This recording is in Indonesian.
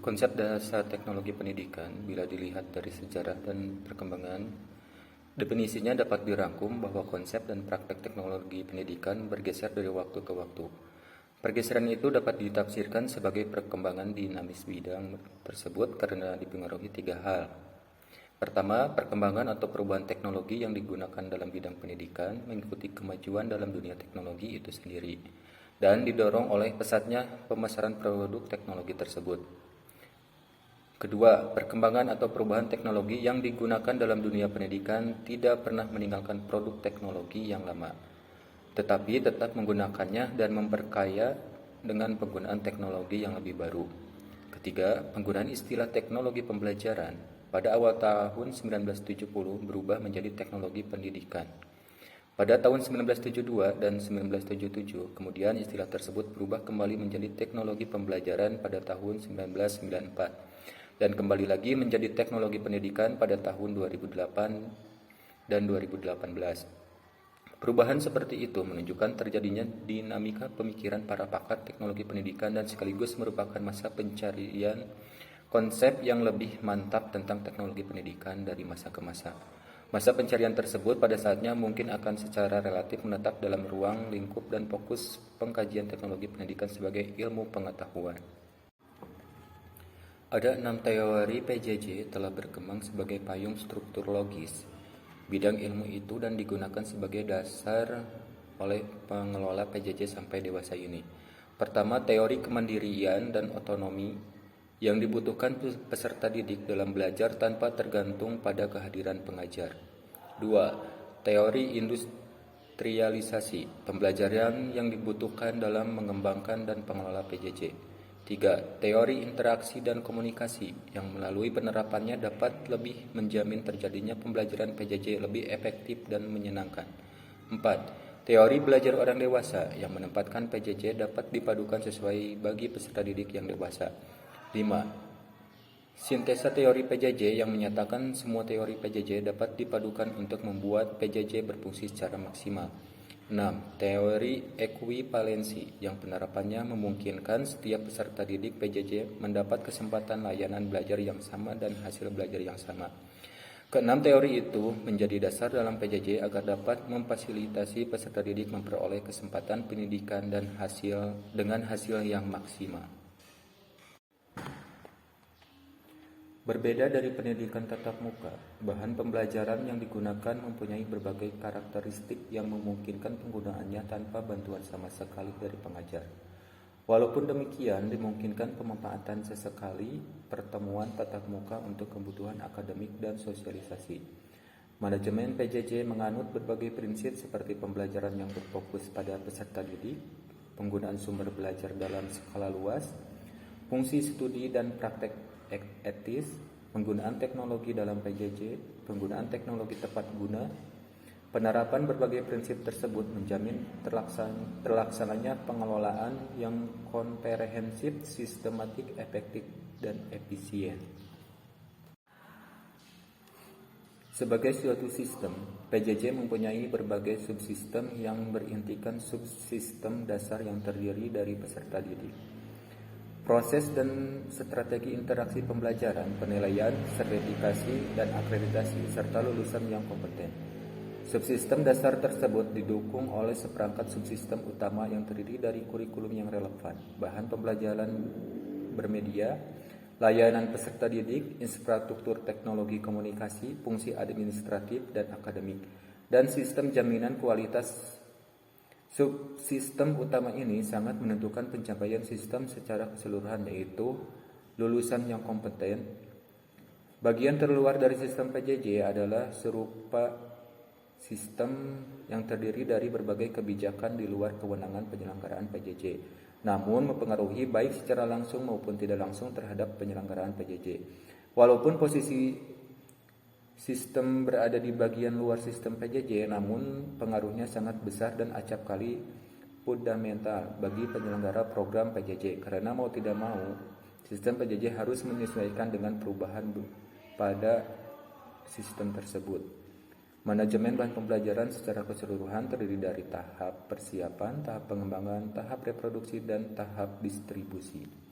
Konsep dasar teknologi pendidikan, bila dilihat dari sejarah dan perkembangan, definisinya dapat dirangkum bahwa konsep dan praktek teknologi pendidikan bergeser dari waktu ke waktu. Pergeseran itu dapat ditafsirkan sebagai perkembangan dinamis bidang tersebut karena dipengaruhi tiga hal. Pertama, perkembangan atau perubahan teknologi yang digunakan dalam bidang pendidikan mengikuti kemajuan dalam dunia teknologi itu sendiri dan didorong oleh pesatnya pemasaran produk teknologi tersebut. Kedua, perkembangan atau perubahan teknologi yang digunakan dalam dunia pendidikan tidak pernah meninggalkan produk teknologi yang lama, tetapi tetap menggunakannya dan memperkaya dengan penggunaan teknologi yang lebih baru. Ketiga, penggunaan istilah teknologi pembelajaran pada awal tahun 1970 berubah menjadi teknologi pendidikan. Pada tahun 1972 dan 1977, kemudian istilah tersebut berubah kembali menjadi teknologi pembelajaran pada tahun 1994 dan kembali lagi menjadi teknologi pendidikan pada tahun 2008 dan 2018. Perubahan seperti itu menunjukkan terjadinya dinamika pemikiran para pakar teknologi pendidikan dan sekaligus merupakan masa pencarian konsep yang lebih mantap tentang teknologi pendidikan dari masa ke masa. Masa pencarian tersebut pada saatnya mungkin akan secara relatif menetap dalam ruang lingkup dan fokus pengkajian teknologi pendidikan sebagai ilmu pengetahuan. Ada 6 teori PJJ telah berkembang sebagai payung struktur logis bidang ilmu itu dan digunakan sebagai dasar oleh pengelola PJJ sampai dewasa ini. Pertama, teori kemandirian dan otonomi yang dibutuhkan peserta didik dalam belajar tanpa tergantung pada kehadiran pengajar. 2. Teori industrialisasi, pembelajaran yang dibutuhkan dalam mengembangkan dan pengelola PJJ. 3. Teori interaksi dan komunikasi yang melalui penerapannya dapat lebih menjamin terjadinya pembelajaran PJJ lebih efektif dan menyenangkan. 4. Teori belajar orang dewasa yang menempatkan PJJ dapat dipadukan sesuai bagi peserta didik yang dewasa. 5. Sintesa teori PJJ yang menyatakan semua teori PJJ dapat dipadukan untuk membuat PJJ berfungsi secara maksimal. 6. Teori ekuivalensi yang penerapannya memungkinkan setiap peserta didik PJJ mendapat kesempatan layanan belajar yang sama dan hasil belajar yang sama. Keenam teori itu menjadi dasar dalam PJJ agar dapat memfasilitasi peserta didik memperoleh kesempatan pendidikan dan dengan hasil yang maksimal. Berbeda dari pendidikan tatap muka, bahan pembelajaran yang digunakan mempunyai berbagai karakteristik yang memungkinkan penggunaannya tanpa bantuan sama sekali dari pengajar. Walaupun demikian, dimungkinkan pemanfaatan sesekali pertemuan tatap muka untuk kebutuhan akademik dan sosialisasi. Manajemen PJJ menganut berbagai prinsip seperti pembelajaran yang berfokus pada peserta didik, penggunaan sumber belajar dalam skala luas, fungsi studi dan praktek etis, penggunaan teknologi dalam PJJ, penggunaan teknologi tepat guna. Penerapan berbagai prinsip tersebut menjamin terlaksananya pengelolaan yang komprehensif, sistematik, efektif, dan efisien. Sebagai suatu sistem, PJJ mempunyai berbagai subsistem yang berintikan subsistem dasar yang terdiri dari peserta didik, proses dan strategi interaksi pembelajaran, penilaian, sertifikasi, dan akreditasi, serta lulusan yang kompeten. Subsistem dasar tersebut didukung oleh seperangkat subsistem utama yang terdiri dari kurikulum yang relevan, bahan pembelajaran bermedia, layanan peserta didik, infrastruktur teknologi komunikasi, fungsi administratif dan akademik, dan sistem jaminan kualitas. Subsistem utama ini sangat menentukan pencapaian sistem secara keseluruhan, yaitu lulusan yang kompeten. Bagian terluar dari sistem PJJ adalah serupa sistem yang terdiri dari berbagai kebijakan di luar kewenangan penyelenggaraan PJJ, namun mempengaruhi baik secara langsung maupun tidak langsung terhadap penyelenggaraan PJJ. Walaupun posisi sistem berada di bagian luar sistem PJJ, namun pengaruhnya sangat besar dan acap kali fundamental bagi penyelenggara program PJJ, karena mau tidak mau sistem PJJ harus menyesuaikan dengan perubahan pada sistem tersebut. Manajemen bahan pembelajaran secara keseluruhan terdiri dari tahap persiapan, tahap pengembangan, tahap reproduksi, dan tahap distribusi.